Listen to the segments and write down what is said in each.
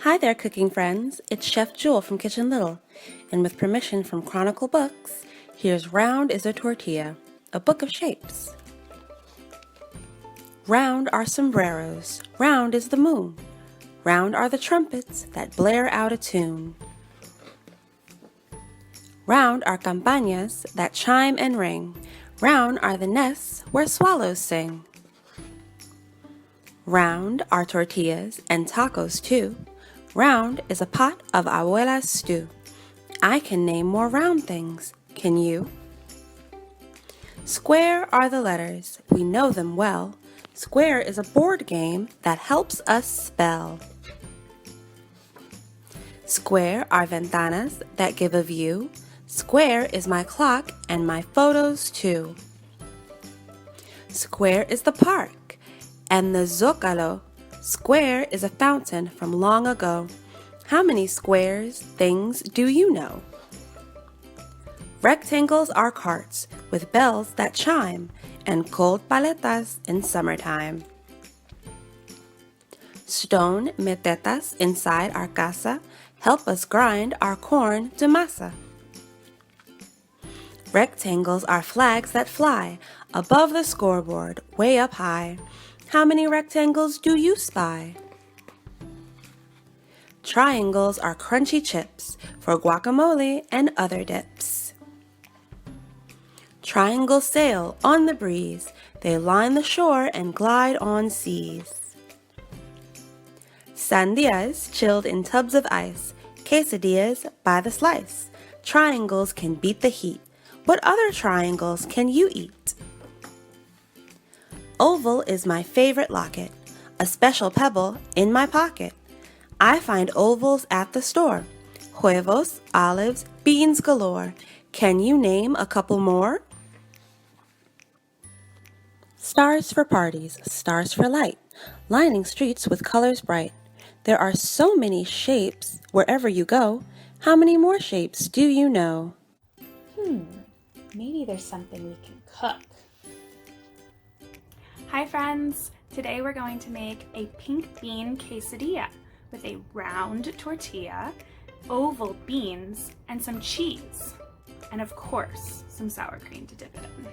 Hi there, cooking friends. It's Chef Jewel from Kitchen Little, and with permission from Chronicle Books, here's Round is a Tortilla, a book of shapes. Round are sombreros, round is the moon, round are the trumpets that blare out a tune. Round are campanas that chime and ring, round are the nests where swallows sing. Round are tortillas and tacos too. Round is a pot of abuela's stew. I can name more round things, can you? Square are the letters, we know them well. Square is a board game that helps us spell. Square are ventanas that give a view. Square is my clock and my photos too. Square is the park and the Zócalo. Square is a fountain from long ago. How many squares, things do you know? Rectangles are carts with bells that chime and cold paletas in summertime. Stone metetas inside our casa help us grind our corn to masa. Rectangles are flags that fly above the scoreboard way up high. How many rectangles do you spy? Triangles are crunchy chips for guacamole and other dips. Triangles sail on the breeze. They line the shore and glide on seas. Sandias chilled in tubs of ice. Quesadillas by the slice. Triangles can beat the heat. What other triangles can you eat? Oval is my favorite locket, a special pebble in my pocket. I find ovals at the store. Huevos, olives, beans galore. Can you name a couple more? Stars for parties, stars for light, lining streets with colors bright. There are so many shapes wherever you go. How many more shapes do you know? Maybe there's something we can cook. Hi friends! Today we're going to make a pink bean quesadilla with a round tortilla, oval beans, and some cheese. And of course, some sour cream to dip it in.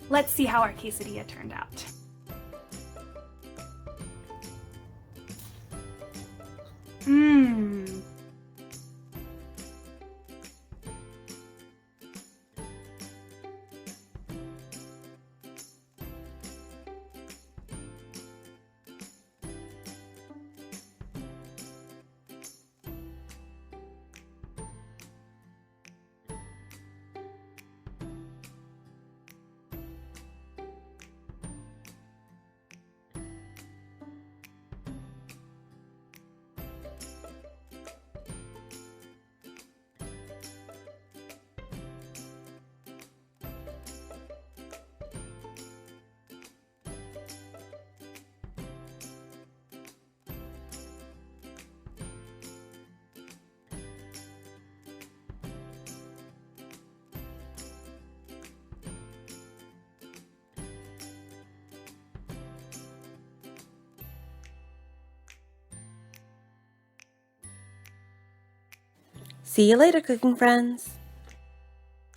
Let's see how our quesadilla turned out. See you later, cooking friends.